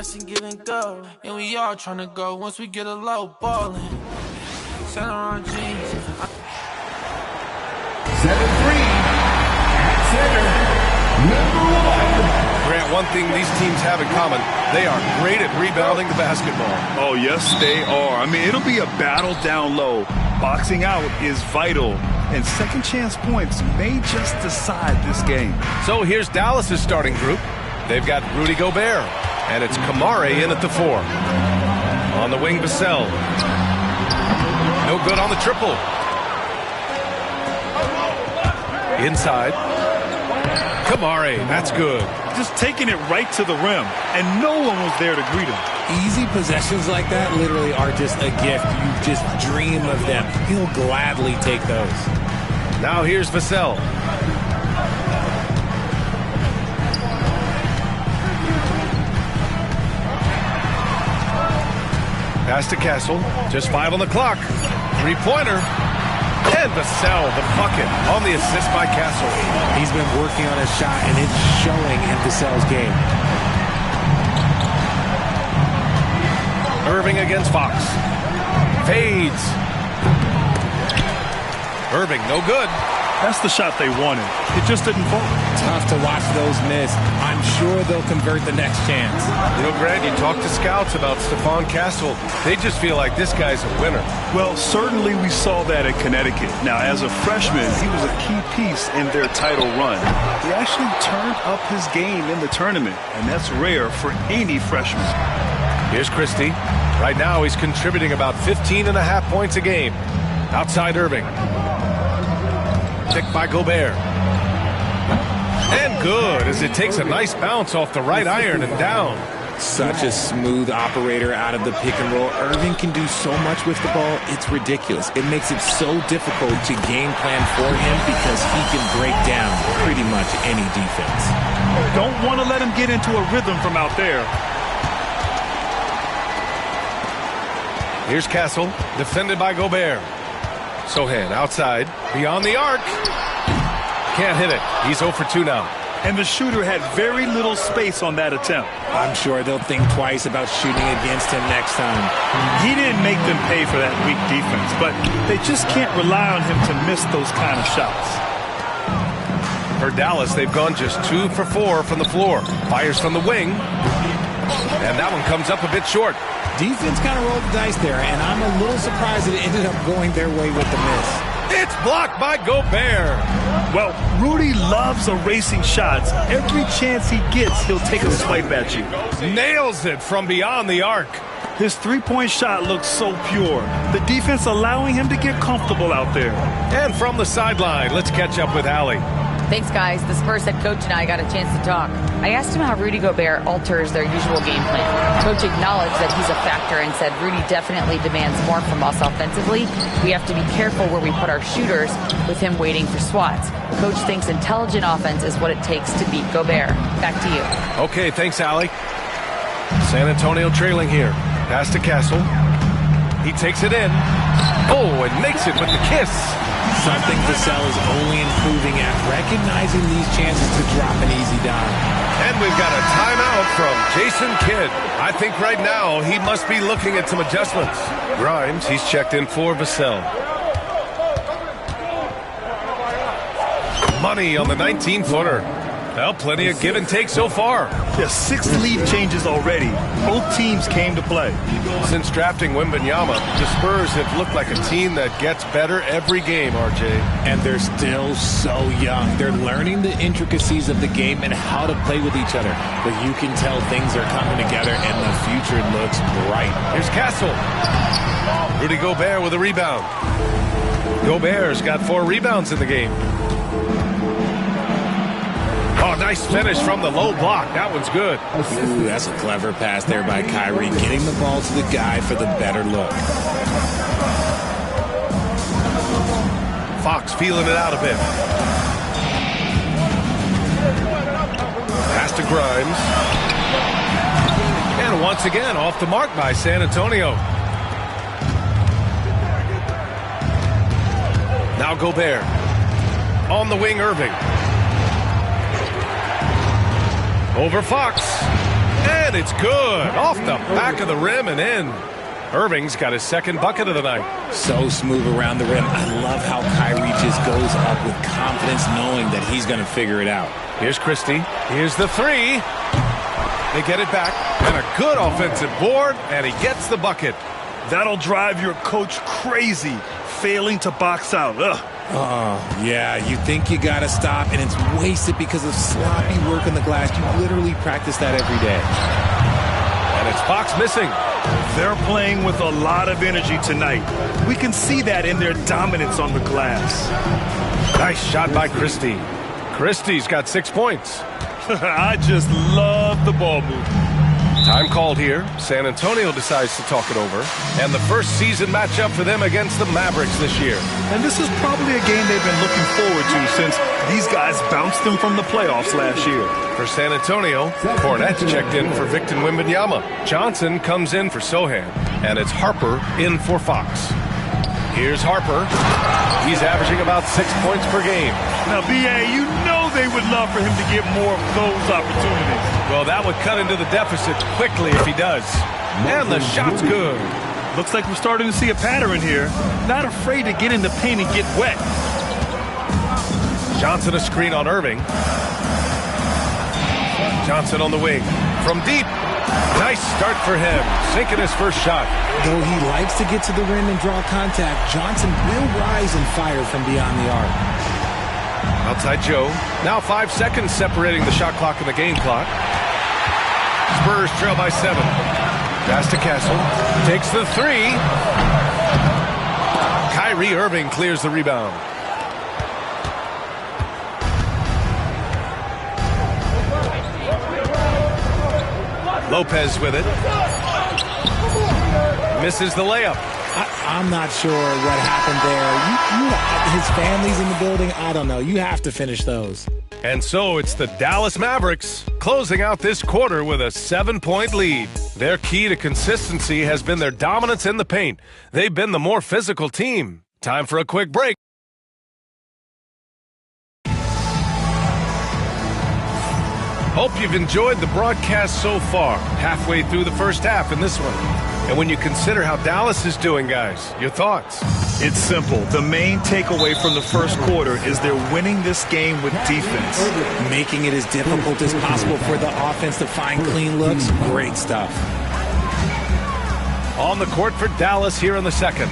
pass and give and go. And we all tryna go once we get a low ballin'. Saint Laurent jeans. 7-3 at center, number 1. Grant, one thing these teams have in common, they are great at rebounding the basketball. Oh, yes, they are. I mean, it'll be a battle down low. Boxing out is vital, and second chance points may just decide this game. So here's Dallas's starting group. They've got Rudy Gobert, and it's Kamare in at the 4. On the wing, Vassell. No good on the triple. Inside. Kamare, that's good. Just taking it right to the rim, and no one was there to greet him. Easy possessions like that literally are just a gift. You just dream of them. He'll gladly take those. Now here's Vassell. Pass to Castle. Just 5 on the clock. Three-pointer. And Vassell, the bucket, on the assist by Castle. He's been working on his shot, and it's showing in Vassell's game. Irving against Fox. Fades. Irving, no good. That's the shot they wanted. It just didn't fall. Tough to watch those miss. I'm sure they'll convert the next chance. You know, Grant, you talk to scouts about Stephon Castle. They just feel like this guy's a winner. Well, certainly we saw that at Connecticut. Now, as a freshman, he was a key piece in their title run. He actually turned up his game in the tournament, and that's rare for any freshman. Here's Christie. Right now, he's contributing about 15.5 points a game. Outside Irving. Picked by Gobert. And good, as it takes a nice bounce off the right iron and down. Such a smooth operator out of the pick and roll. Irving can do so much with the ball, it's ridiculous. It makes it so difficult to game plan for him because he can break down pretty much any defense. Don't want to let him get into a rhythm from out there. Here's Castle, defended by Gobert. Sohan outside, beyond the arc. Can't hit it. He's 0 for 2 now. And the shooter had very little space on that attempt. I'm sure they'll think twice about shooting against him next time. He didn't make them pay for that weak defense, but they just can't rely on him to miss those kind of shots. For Dallas, they've gone just 2 for 4 from the floor. Fires from the wing. And that one comes up a bit short. Defense kind of rolled the dice there, and I'm a little surprised that it ended up going their way with the miss. It's blocked by Gobert. Well, Rudy loves erasing shots. Every chance he gets, he'll take a swipe at you. Nails it from beyond the arc. His three-point shot looks so pure. The defense allowing him to get comfortable out there. And from the sideline, let's catch up with Allie. Thanks, guys. The Spurs head coach and I got a chance to talk. I asked him how Rudy Gobert alters their usual game plan. Coach acknowledged that he's a factor and said Rudy definitely demands more from us offensively. We have to be careful where we put our shooters with him waiting for swats. Coach thinks intelligent offense is what it takes to beat Gobert. Back to you. Okay, thanks, Allie. San Antonio trailing here. Pass to Castle. He takes it in. Oh, and makes it with the kiss. Something Vassell is only improving at, recognizing these chances to drop an easy dime. And we've got a timeout from Jason Kidd. I think right now he must be looking at some adjustments. Grimes, he's checked in for Vassell. Money on the 19-footer. Well, plenty of give and take so far. Yeah, 6 lead changes already. Both teams came to play. Since drafting Wembanyama, the Spurs have looked like a team that gets better every game, RJ. And they're still so young. They're learning the intricacies of the game and how to play with each other. But you can tell things are coming together and the future looks bright. Here's Castle. Rudy Gobert with a rebound. Gobert's got 4 rebounds in the game. Oh, nice finish from the low block. That one's good. Ooh, that's a clever pass there by Kyrie, getting the ball to the guy for the better look. Fox feeling it out a bit. Pass to Grimes. And once again, off the mark by San Antonio. Now Gobert. On the wing, Irving. Over Fox. And And it's good. Off the back of the rim and in. Irving's got his second bucket of the night. So smooth around the rim. I love how Kyrie just goes up with confidence knowing that he's going to figure it out. Here's Christie. Here's the three. They get it back. And a good offensive board. And he gets the bucket. That'll drive your coach crazy, failing to box out. Ugh. Oh, yeah, you think you got to stop, and it's wasted because of sloppy work on the glass. You literally practice that every day. And it's Fox missing. They're playing with a lot of energy tonight. We can see that in their dominance on the glass. Nice shot by Christie. Christie's got 6 points. I just love the ball movement. Time called here. San Antonio decides to talk it over. And the first season matchup for them against the Mavericks this year. And this is probably a game they've been looking forward to since these guys bounced them from the playoffs last year. For San Antonio, Cornette checked in for Victor Wembanyama. Johnson comes in for Sohan. And it's Harper in for Fox. Here's Harper. He's averaging about 6 points per game. Now, B.A., you know they would love for him to get more of those opportunities. Well, that would cut into the deficit quickly if he does. And the shot's good. Looks like we're starting to see a pattern here. Not afraid to get in the paint and get wet. Johnson a screen on Irving. Johnson on the wing. From deep. Nice start for him. Sinking his first shot. Though he likes to get to the rim and draw contact, Johnson will rise and fire from beyond the arc. Outside Joe. Now 5 seconds separating the shot clock and the game clock. Spurs trail by 7. Pass to Castle. Takes the three. Kyrie Irving clears the rebound. Lopez with it. Misses the layup. I'm not sure what happened there. His family's in the building. I don't know. You have to finish those. And so it's the Dallas Mavericks closing out this quarter with a 7-point lead. Their key to consistency has been their dominance in the paint. They've been the more physical team. Time for a quick break. Hope you've enjoyed the broadcast so far. Halfway through the first half in this one. And when you consider how Dallas is doing, guys, your thoughts? It's simple. The main takeaway from the first quarter is they're winning this game with defense. Making it as difficult as possible for the offense to find clean looks. Great stuff. On the court for Dallas here in the second.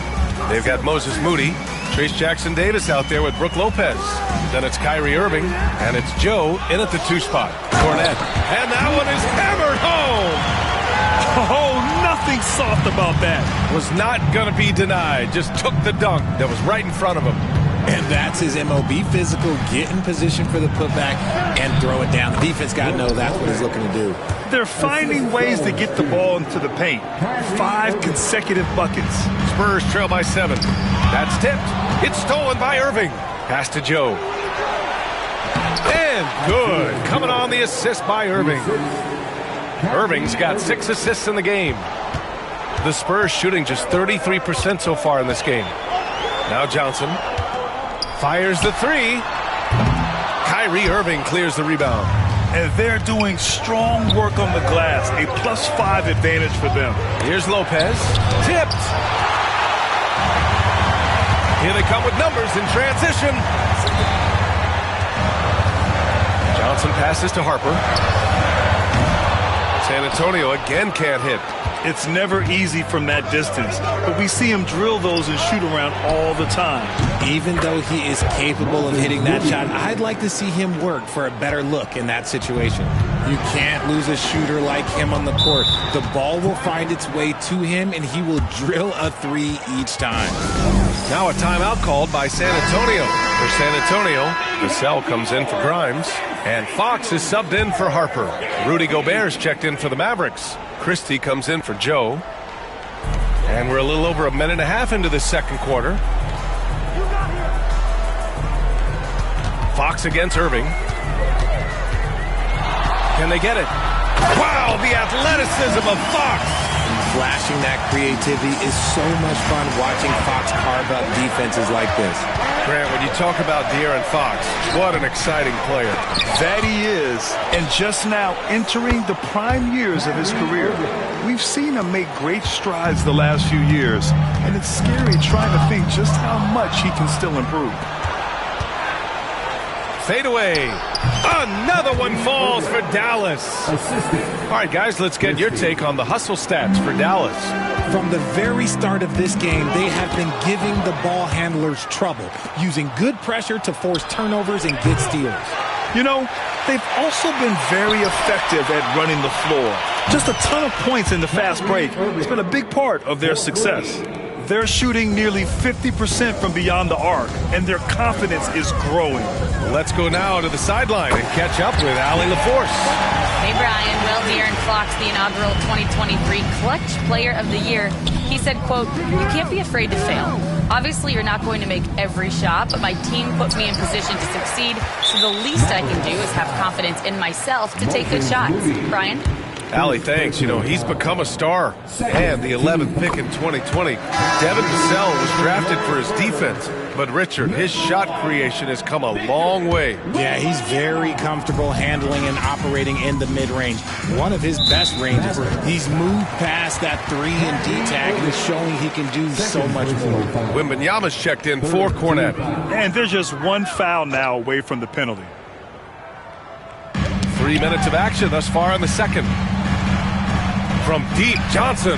They've got Moses Moody, Trace Jackson-Davis out there with Brook Lopez. Then it's Kyrie Irving, and it's Joe in at the 2 spot. Cornette. And that one is hammered home. Oh, nothing soft about that. Was not going to be denied. Just took the dunk that was right in front of him. And that's his MOB physical. Get in position for the putback and throw it down. The defense got to know that's what he's looking to do. They're finding ways to get the ball into the paint. 5 consecutive buckets. Spurs trail by 7. That's tipped. It's stolen by Irving. Pass to Joe. And good. Coming on the assist by Irving. Irving's got 6 assists in the game. The Spurs shooting just 33% so far in this game. Now Johnson fires the 3. Kyrie Irving clears the rebound. And they're doing strong work on the glass. A +5 advantage for them. Here's Lopez. Tipped. Here they come with numbers in transition. Johnson passes to Harper. San Antonio again can't hit. It's never easy from that distance, but we see him drill those and shoot around all the time. Even though he is capable of hitting that shot, I'd like to see him work for a better look in that situation. You can't lose a shooter like him on the court. The ball will find its way to him, and he will drill a 3 each time. Now a timeout called by San Antonio. For San Antonio, Vassell comes in for Grimes, and Fox is subbed in for Harper. Rudy Gobert's checked in for the Mavericks. Christie comes in for Joe. And we're a little over a minute and a half into this second quarter. Fox against Irving. Can they get it? Wow, the athleticism of Fox. Flashing that creativity is so much fun watching Fox carve up defenses like this. Grant, when you talk about De'Aaron Fox, what an exciting player. That he is, and just now entering the prime years of his career. We've seen him make great strides the last few years, and it's scary trying to think just how much he can still improve. Fade away. Another one falls for Dallas. All right, guys, let's get your take on the hustle stats for Dallas. From the very start of this game, they have been giving the ball handlers trouble, using good pressure to force turnovers and get steals. You know, they've also been very effective at running the floor. Just a ton of points in the fast break. It's been a big part of their success. They're shooting nearly 50% from beyond the arc, and their confidence is growing. Let's go now to the sideline and catch up with Allie LaForce. Hey, Brian. Well, De'Aaron Fox, the inaugural 2023 Clutch Player of the Year, he said, quote, "You can't be afraid to fail. Obviously, you're not going to make every shot, but my team put me in position to succeed, so the least I can do is have confidence in myself to take good shots." Brian? Allie, thanks. You know, he's become a star. And the 11th pick in 2020, Devin Vassell was drafted for his defense. But, Richard, his shot creation has come a long way. Yeah, he's very comfortable handling and operating in the mid-range. One of his best ranges. He's moved past that 3 and D tag and is showing he can do so much more. Wembanyama's checked in for Cornette. And they're just one foul now away from the penalty. 3 minutes of action thus far in the second. From deep, Johnson.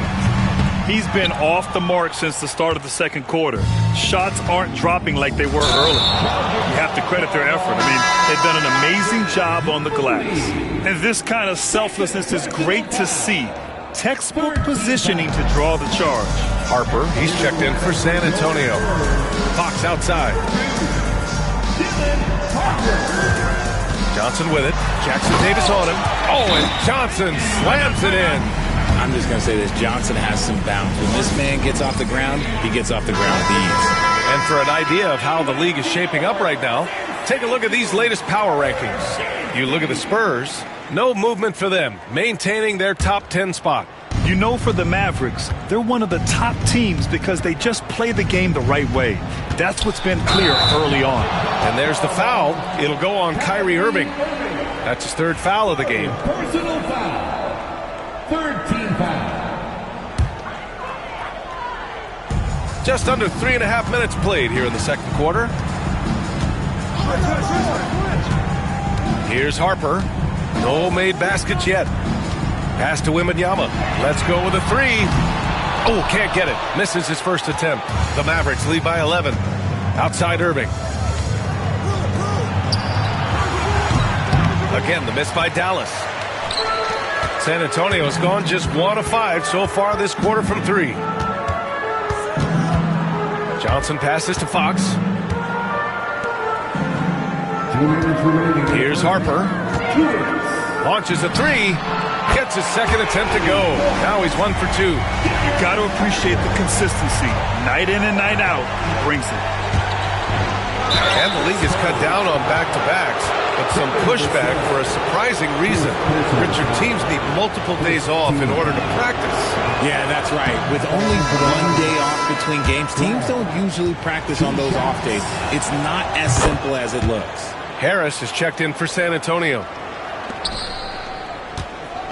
He's been off the mark since the start of the second quarter. Shots aren't dropping like they were early. You have to credit their effort. I mean, they've done an amazing job on the glass. And this kind of selflessness is great to see. Textbook positioning to draw the charge. Harper, he's checked in for San Antonio. Fox outside. Johnson with it. Jackson Davis on him. Oh, and Johnson slams it in. I'm just going to say this. Johnson has some bounce. When this man gets off the ground, he gets off the ground with ease. And for an idea of how the league is shaping up right now, take a look at these latest power rankings. You look at the Spurs, no movement for them, maintaining their top 10 spot. You know, for the Mavericks, they're one of the top teams because they just play the game the right way. That's what's been clear early on. And there's the foul. It'll go on Kyrie Irving. That's his third foul of the game. Personal foul. Third team foul. Just under 3.5 minutes played here in the second quarter. Here's Harper. No made baskets yet. Pass to Wembanyama. Let's go with a 3. Oh, can't get it. Misses his first attempt. The Mavericks lead by 11. Outside Irving. Again, the miss by Dallas. San Antonio's gone just 1 of 5 so far this quarter from 3. Johnson passes to Fox. Here's Harper. Launches a 3. Gets his second attempt to go. Now he's 1 for 2. You got to appreciate the consistency. Night in and night out, he brings it. And the league has cut down on back-to-backs, but some pushback for a surprising reason. Richard, teams need multiple days off in order to practice. Yeah, that's right. With only 1 day off between games, teams don't usually practice on those off days. It's not as simple as it looks. Harris is checked in for San Antonio.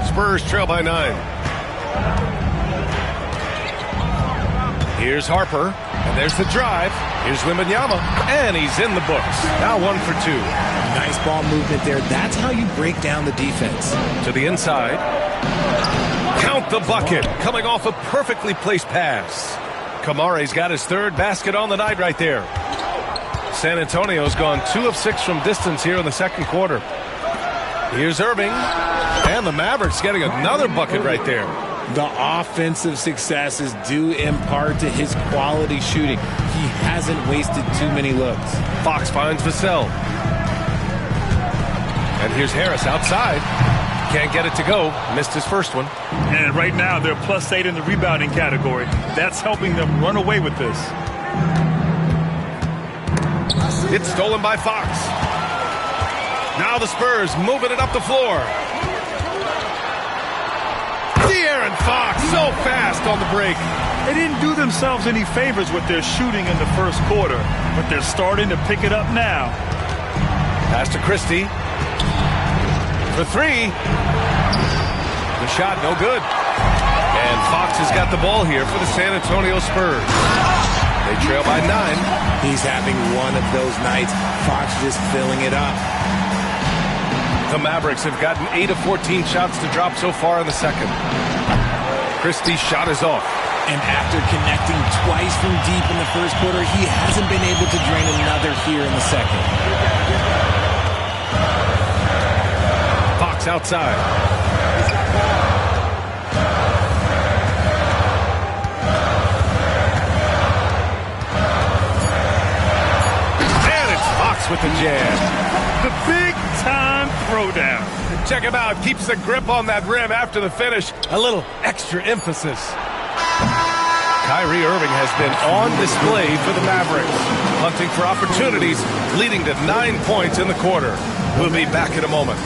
Spurs trail by 9. Here's Harper, and there's the drive. Here's Wembanyama, and he's in the books. Now 1 for 2. Nice ball movement there. That's how you break down the defense. To the inside. Count the bucket, coming off a perfectly placed pass. Kamare's got his third basket on the night right there. San Antonio's gone 2 of 6 from distance here in the second quarter. Here's Irving, and the Mavericks getting another bucket right there. The offensive success is due in part to his quality shooting. He hasn't wasted too many looks. Fox finds Vassell. And here's Harris outside. Can't get it to go. Missed his first one. And right now, they're +8 in the rebounding category. That's helping them run away with this. It's stolen by Fox. Now the Spurs moving it up the floor. De'Aaron Fox so fast on the break. They didn't do themselves any favors with their shooting in the first quarter, but they're starting to pick it up now. Pass to Christie. For three. The shot no good. And Fox has got the ball here for the San Antonio Spurs. They trail by 9. He's having one of those nights. Fox just filling it up. The Mavericks have gotten 8 of 14 shots to drop so far in the second. Christie's shot is off. And after connecting twice from deep in the first quarter, he hasn't been able to drain another here in the second. Fox outside. And it's Fox with the jam. The big-time throwdown. Check him out. Keeps the grip on that rim after the finish. A little extra emphasis. Kyrie Irving has been on display for the Mavericks, hunting for opportunities, leading to 9 points in the quarter. We'll be back in a moment.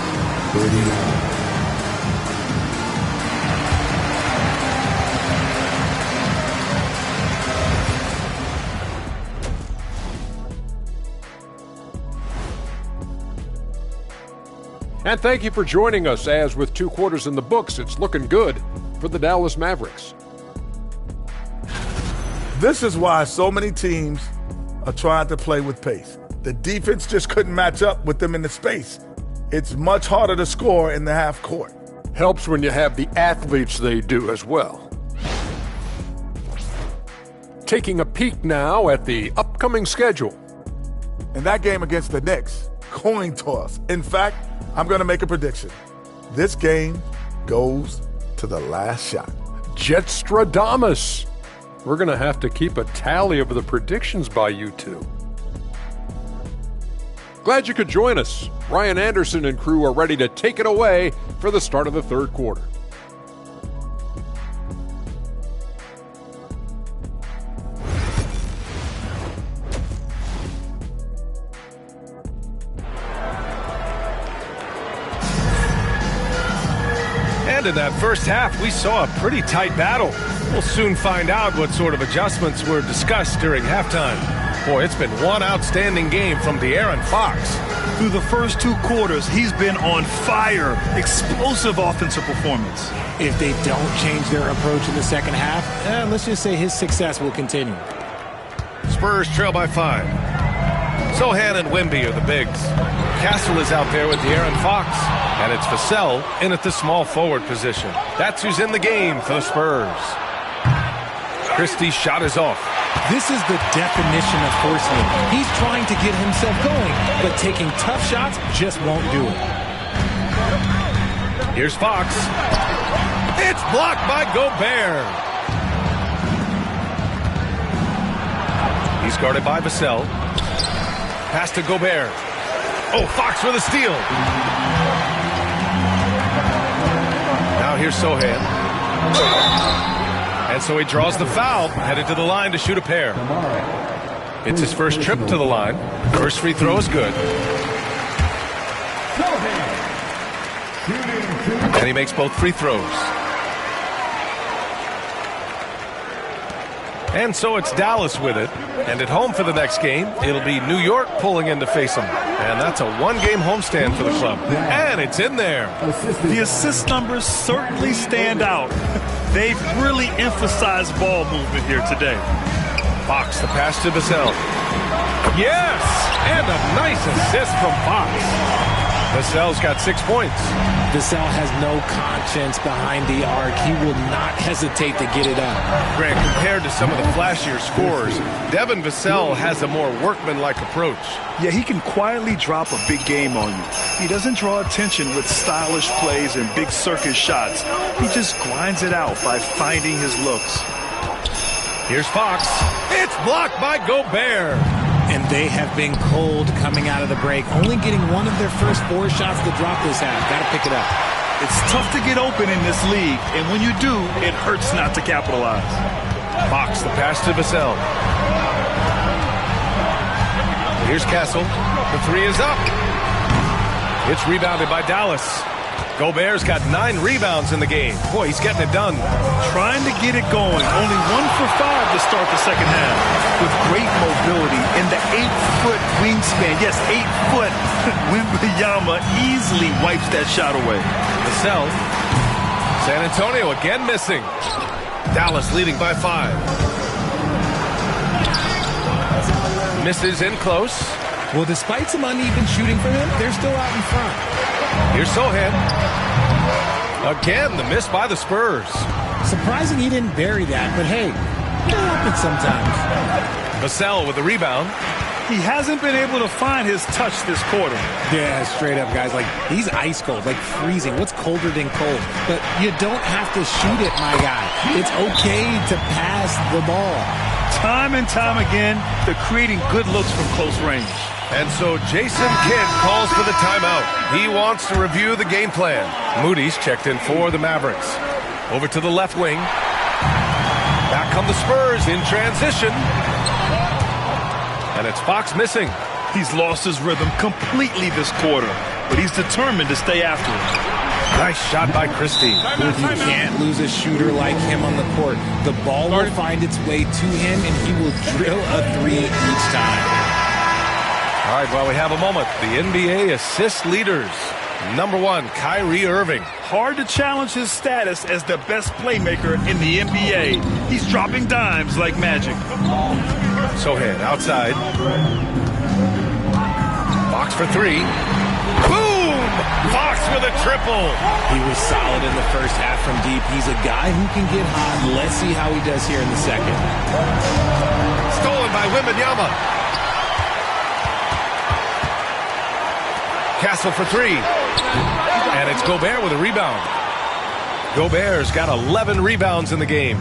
And thank you for joining us, as with 2 quarters in the books, it's looking good for the Dallas Mavericks. This is why so many teams are trying to play with pace. The defense just couldn't match up with them in the space. It's much harder to score in the half court. Helps when you have the athletes they do as well. Taking a peek now at the upcoming schedule. In that game against the Knicks, coin toss. In fact, I'm going to make a prediction. This game goes to the last shot. Jetstradamus. We're going to have to keep a tally of the predictions by you two. Glad you could join us. Ryan Anderson and crew are ready to take it away for the start of the third quarter. And in that first half, we saw a pretty tight battle. We'll soon find out what sort of adjustments were discussed during halftime. Boy, it's been one outstanding game from De'Aaron Fox. Through the first 2 quarters, he's been on fire. Explosive offensive performance. If they don't change their approach in the second half, let's just say his success will continue. Spurs trail by 5. Sohan and Wemby are the bigs. Castle is out there with De'Aaron Fox. And it's Vassell in at the small forward position. That's who's in the game for the Spurs. Christie's shot is off. This is the definition of forcing it. He's trying to get himself going, but taking tough shots just won't do it. Here's Fox. It's blocked by Gobert. He's guarded by Vassell. Pass to Gobert. Oh, Fox with a steal. Now here's Sohan. And so he draws the foul, headed to the line to shoot a pair. It's his first trip to the line. First free throw is good. And he makes both free throws. And so it's Dallas with it. And at home for the next game, it'll be New York pulling in to face them. And that's a 1-game homestand for the club. And it's in there. The assist numbers certainly stand out. They've really emphasized ball movement here today. Fox, the pass to Vassell. Yes! And a nice assist from Fox. Vassell's got 6 points. Vassell has no conscience behind the arc. He will not hesitate to get it up. Grant, compared to some of the flashier scorers, Devin Vassell has a more workmanlike approach. Yeah, he can quietly drop a big game on you. He doesn't draw attention with stylish plays and big circus shots. He just grinds it out by finding his looks. Here's Fox. It's blocked by Gobert. And they have been cold coming out of the break, only getting one of their first 4 shots to drop this half. Got to pick it up. It's tough to get open in this league, and when you do, it hurts not to capitalize. Fox, the pass to Vassell. Here's Castle. The 3 is up. It's rebounded by Dallas. Gobert's got 9 rebounds in the game. Boy, he's getting it done. Trying to get it going. Only 1 for 5 to start the second half. With great mobility and the 8-foot wingspan. Yes, 8-foot. Wembanyama easily wipes that shot away. Vassell. San Antonio again missing. Dallas leading by 5. Misses in close. Well, despite some uneven shooting for him, they're still out in front. Here's Sohan. Again, the miss by the Spurs. Surprising he didn't bury that, but hey, it happens sometimes. Vassell with the rebound. He hasn't been able to find his touch this quarter. Yeah, straight up, guys. Like, he's ice cold, like freezing. What's colder than cold? But you don't have to shoot it, my guy. It's okay to pass the ball. Time and time again, they're creating good looks from close range. And so Jason Kidd calls for the timeout. He wants to review the game plan. Moody's checked in for the Mavericks. Over to the left wing. Back come the Spurs in transition. And it's Fox missing. He's lost his rhythm completely this quarter, but he's determined to stay after it. Nice shot by Christie. You can't lose a shooter like him on the court. The ball will find its way to him, and he will drill a 3 each time. All right, well, we have a moment. The NBA assist leaders. Number 1, Kyrie Irving. Hard to challenge his status as the best playmaker in the NBA. He's dropping dimes like magic. Sohan outside. Fox for 3. Boom! Fox with a triple. He was solid in the first half from deep. He's a guy who can get hot. Let's see how he does here in the second. Stolen by Wembanyama. Castle for 3. And it's Gobert with a rebound. Gobert's got 11 rebounds in the game.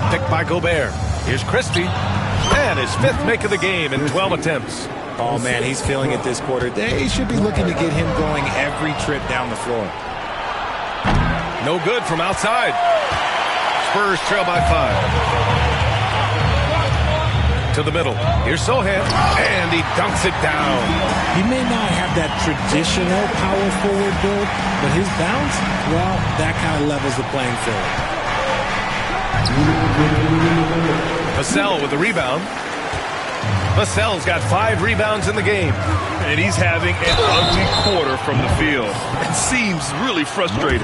Picked by Gobert. Here's Christie. And his 5th make of the game in 12 attempts. Oh, man, he's feeling it this quarter. They should be looking to get him going every trip down the floor. No good from outside. Spurs trail by 5. To the middle. Here's Sohan. And he dunks it down. He may not have that traditional power forward build, but his bounce, well, that kind of levels the playing field. Vassell with the rebound. Vassell's got 5 rebounds in the game. And he's having an ugly quarter from the field. It seems really frustrated.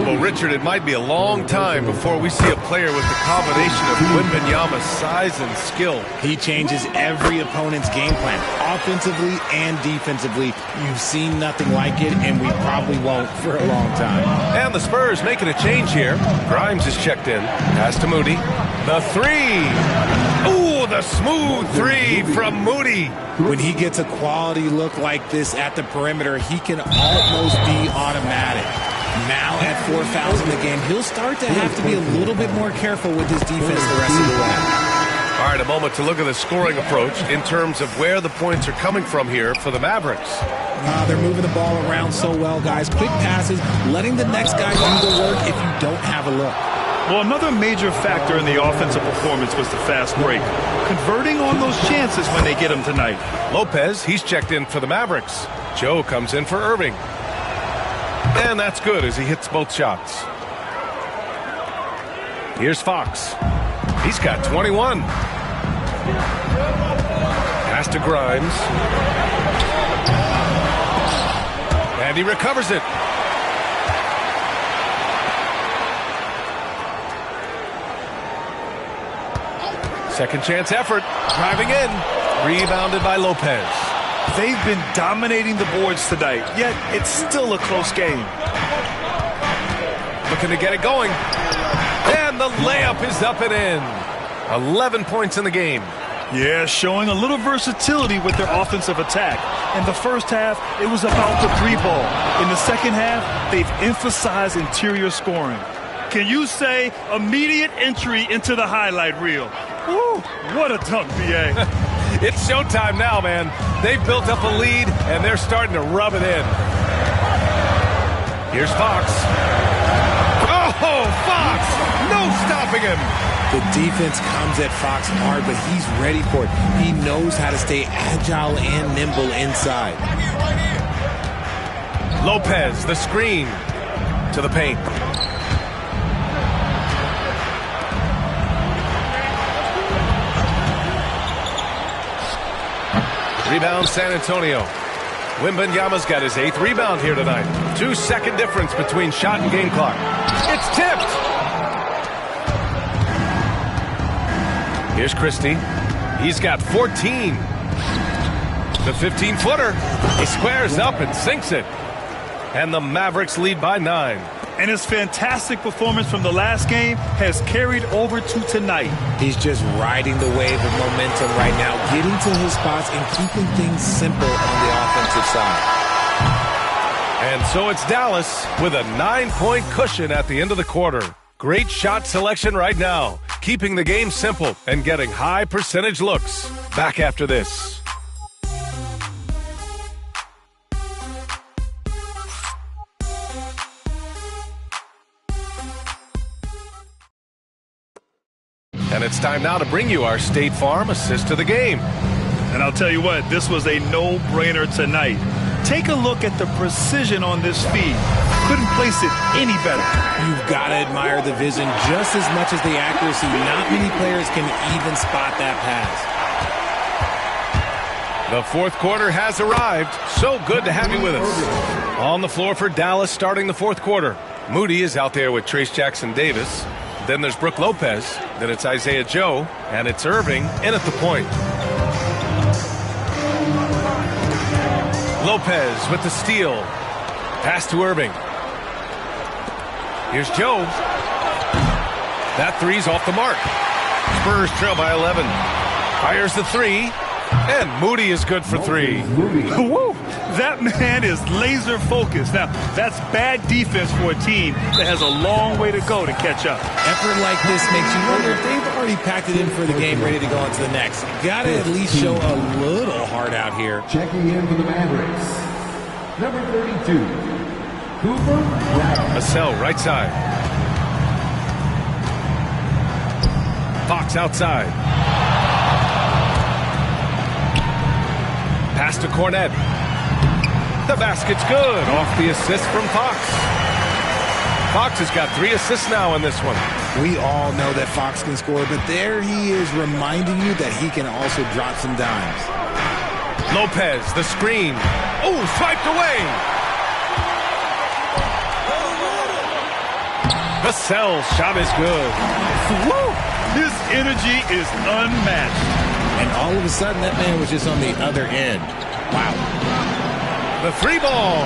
Well, Richard, it might be a long time before we see a player with the combination of Wembanyama's size and skill. He changes every opponent's game plan, offensively and defensively. You've seen nothing like it, and we probably won't for a long time. And the Spurs making a change here. Grimes is checked in. Pass to Moody. The 3. Ooh, the smooth 3 from Moody. When he gets a quality look like this at the perimeter, he can almost be automatic. Now at 4 fouls in the game, he'll start to have to be a little bit more careful with his defense the rest of the way. All right, a moment to look at the scoring approach in terms of where the points are coming from here for the Mavericks. They're moving the ball around so well, guys. Quick passes, letting the next guy do the work if you don't have a look. Well, another major factor in the offensive performance was the fast break. Converting on those chances when they get them tonight. Lopez, he's checked in for the Mavericks. Joe comes in for Irving. And that's good as he hits both shots. Here's Fox. He's got 21. Pass to Grimes. And he recovers it. Second chance effort. Driving in. Rebounded by Lopez. They've been dominating the boards tonight, yet it's still a close game. Looking to get it going. And the layup is up and in. 11 points in the game. Yeah, showing a little versatility with their offensive attack. In the first half, it was about the 3 ball. In the second half, they've emphasized interior scoring. Can you say immediate entry into the highlight reel? Woo, what a dunk, B.A. It's showtime now, man. They've built up a lead, and they're starting to rub it in. Here's Fox. Oh, Fox! No stopping him! The defense comes at Fox hard, but he's ready for it. He knows how to stay agile and nimble inside. Lopez, the screen to the paint. Rebound San Antonio. Wembanyama's got his 8th rebound here tonight. 2-second difference between shot and game clock. It's tipped. Here's Christie. He's got 14. The 15-footer. He squares up and sinks it. And the Mavericks lead by 9. And his fantastic performance from the last game has carried over to tonight. He's just riding the wave of momentum right now, getting to his spots and keeping things simple on the offensive side. And so it's Dallas with a 9-point cushion at the end of the quarter. Great shot selection right now, keeping the game simple and getting high percentage looks. Back after this. And it's time now to bring you our State Farm assist to the game. And I'll tell you what, this was a no-brainer tonight. Take a look at the precision on this feed. Couldn't place it any better. You've got to admire the vision just as much as the accuracy. Not many players can even spot that pass. The fourth quarter has arrived. So good to have you with us. On the floor for Dallas starting the fourth quarter. Moody is out there with Trace Jackson-Davis. Then there's Brook Lopez. Then it's Isaiah Joe. And it's Irving in at the point. Lopez with the steal. Pass to Irving. Here's Joe. That three's off the mark. Spurs trail by 11. Fires the three. And Moody is good for 3. Woo! That man is laser focused. Now, that's bad defense for a team that has a long way to go to catch up. Effort like this makes you wonder if they've already packed it in for the game, ready to go on to the next. Got to at least show a little heart out here. Checking in for the Mavericks, number 32, Cooper Brown. Vassell right side. Fox outside. Pass to Cornette. The basket's good. Off the assist from Fox. Fox has got 3 assists now in this one. We all know that Fox can score, but there he is reminding you that he can also drop some dimes. Lopez, the screen. Oh, swiped away. Vassell's shot is good. Woo! His energy is unmatched. And all of a sudden, that man was just on the other end. Wow. The 3 ball.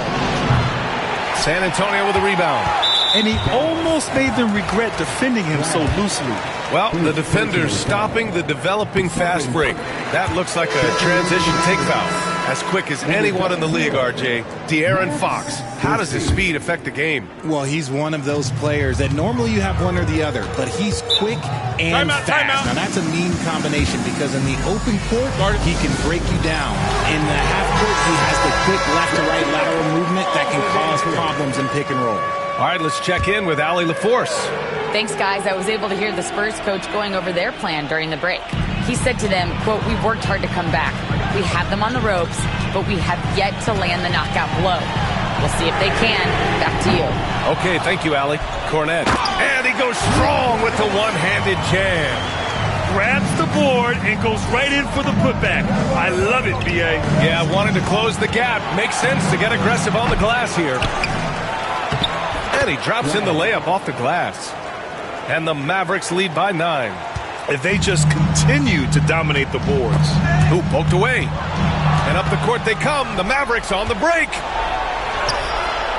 San Antonio with a rebound. And he almost made them regret defending him so loosely. Well, the defender's stopping the developing fast break. That looks like a transition take foul. As quick as anyone in the league, RJ. De'Aaron Fox. How does his speed affect the game? Well, he's one of those players that normally you have one or the other, but he's quick and fast. Now, that's a mean combination because in the open court, he can break you down. In the half court, he has the quick left-to-right lateral movement that can cause problems in pick and roll. All right, let's check in with Allie LaForce. Thanks, guys. I was able to hear the Spurs coach going over their plan during the break. He said to them, quote, "We've worked hard to come back. We have them on the ropes, but we have yet to land the knockout blow. We'll see if they can." Back to you. Okay, thank you, Allie. Cornette. And he goes strong with the one-handed jam. Grabs the board and goes right in for the putback. I love it, B.A. Yeah, wanted to close the gap. Makes sense to get aggressive on the glass here. And he drops in the layup off the glass. And the Mavericks lead by 9. If they just continue to dominate the boards. Who poked away. And up the court they come. The Mavericks on the break.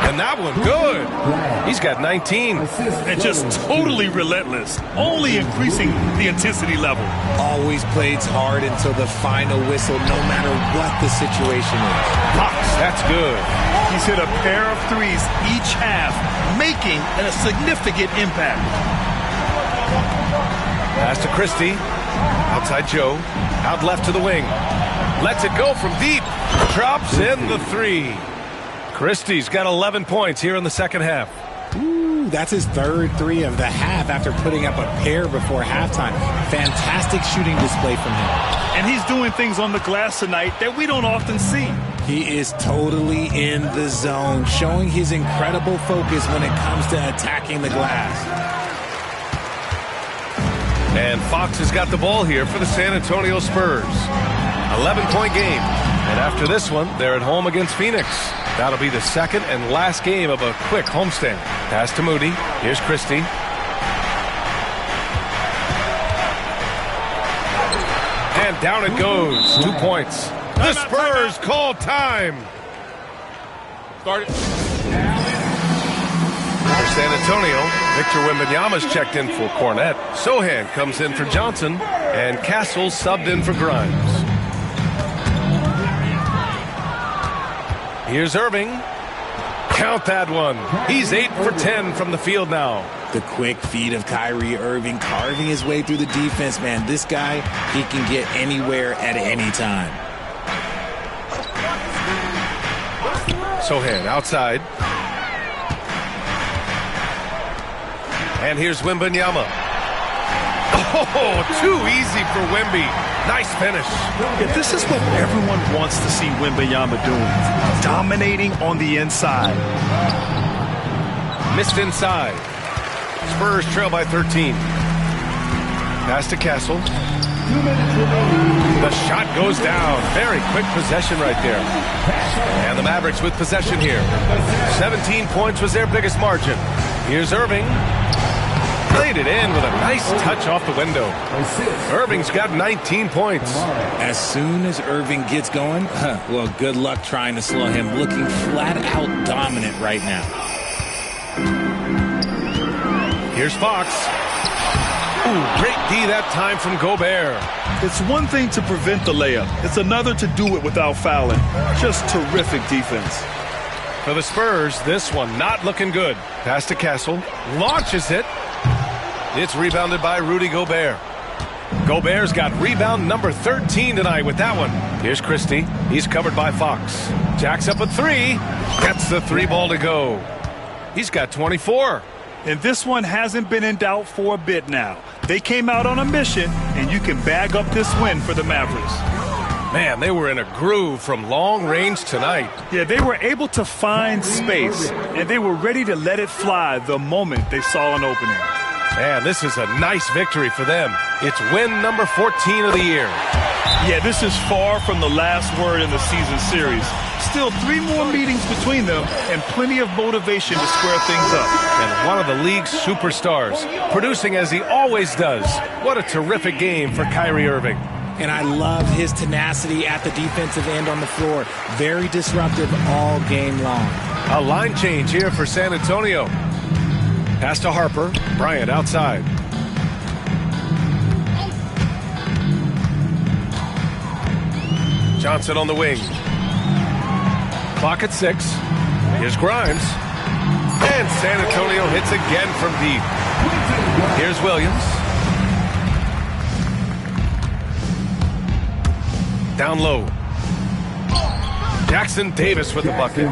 And that one good. He's got 19. And just totally relentless. Only increasing the intensity level. Always plays hard until the final whistle, no matter what the situation is. Fox, that's good. He's hit a pair of threes each half, making a significant impact. Pass to Christie. Outside Joe. Out left to the wing. Lets it go from deep. Drops in the 3. Christie's got 11 points here in the second half. Ooh, that's his 3rd 3 of the half after putting up a pair before halftime. Fantastic shooting display from him. And he's doing things on the glass tonight that we don't often see. He is totally in the zone, showing his incredible focus when it comes to attacking the glass. And Fox has got the ball here for the San Antonio Spurs. 11-point game. And after this one, they're at home against Phoenix. That'll be the second and last game of a quick homestand. Pass to Moody. Here's Christie. And down it goes. 2 points. The Spurs call time. Start it. For San Antonio, Victor Wembanyama's checked in for Cornette. Sohan comes in for Johnson. And Castle subbed in for Grimes. Here's Irving. Count that one. He's 8 for 10 from the field now. The quick feed of Kyrie Irving carving his way through the defense, man. This guy, he can get anywhere at any time. Sohan outside. And here's Wembanyama. Oh, too easy for Wemby. Nice finish. Yeah, this is what everyone wants to see Wembanyama doing. Dominating on the inside. Missed inside. Spurs trail by 13. Pass to Castle. The shot goes down. Very quick possession right there. And the Mavericks with possession here. 17 points was their biggest margin. Here's Irving. Played it in with a nice touch off the window. Irving's got 19 points. As soon as Irving gets going, well, good luck trying to slow him. Looking flat out dominant right now. Here's Fox. Ooh, great D that time from Gobert. It's one thing to prevent the layup. It's another to do it without fouling. Just terrific defense. For the Spurs, this one not looking good. Pass to Castle. Launches it. It's rebounded by Rudy Gobert. Gobert's got rebound number 13 tonight with that one. Here's Christie. He's covered by Fox. Jacks up a three. Gets the three ball to go. He's got 24. And this one hasn't been in doubt for a bit now. They came out on a mission, and you can bag up this win for the Mavericks. Man, they were in a groove from long range tonight. Yeah, they were able to find space, and they were ready to let it fly the moment they saw an opening. Man, this is a nice victory for them. It's win number 14 of the year. Yeah, this is far from the last word in the season series. Still 3 more meetings between them and plenty of motivation to square things up. And one of the league's superstars, producing as he always does. What a terrific game for Kyrie Irving. And I love his tenacity at the defensive end on the floor. Very disruptive all game long. A line change here for San Antonio. Pass to Harper. Bryant outside. Johnson on the wing. Clock at 6. Here's Grimes. And San Antonio hits again from deep. Here's Williams. Down low. Jackson Davis with the bucket.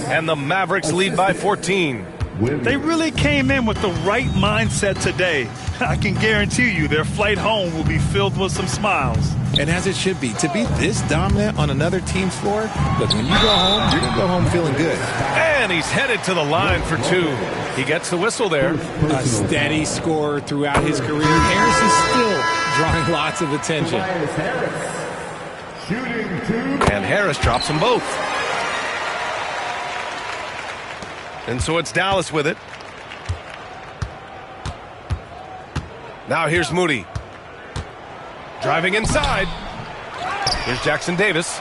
And the Mavericks lead by 14. They really came in with the right mindset today. I can guarantee you their flight home will be filled with some smiles. And as it should be. To be this dominant on another team's floor, look, when you go home, you're going to go home feeling good. And he's headed to the line for 2. He gets the whistle there. A steady scorer throughout his career. Harris is still drawing lots of attention. And Harris drops them both. And so it's Dallas with it. Now here's Moody. Driving inside. Here's Jackson Davis.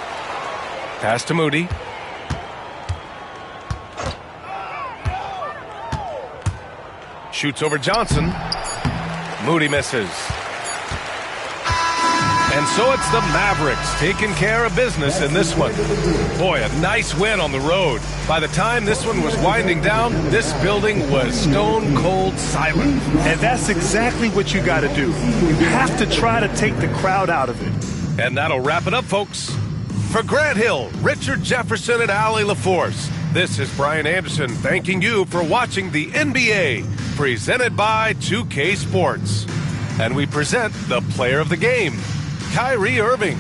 Pass to Moody. Shoots over Johnson. Moody misses. And so it's the Mavericks taking care of business in this one. Boy, a nice win on the road. By the time this one was winding down, this building was stone cold silent. And that's exactly what you got to do. You have to try to take the crowd out of it. And that'll wrap it up, folks. For Grant Hill, Richard Jefferson, and Allie LaForce, this is Brian Anderson thanking you for watching the NBA, presented by 2K Sports. And we present the player of the game, Kyrie Irving.